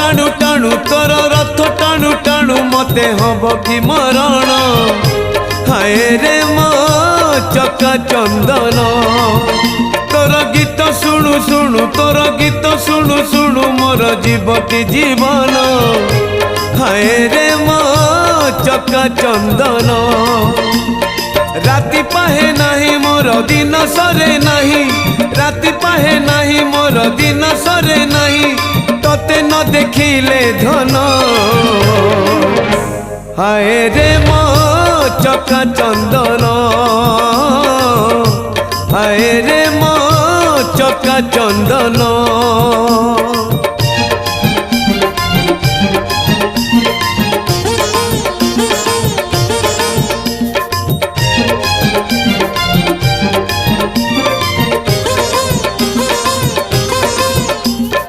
टाणु टाणु तोर रथ टाणु टाणु मते हब कि मरण हाय रे मो चका चंदन तोर गीत शुणु शुणु तोर गीत शुणु शुणु मोर जीव कि जीवन हाय रे मो चका चंदन राति पाहे नाही मोर दिन सरे नाही राति पाहे नाही मोर दिन सरे नाही तोते न देखिले धन हाय रे मो चका चंदन हाय रे मो चका चंदन।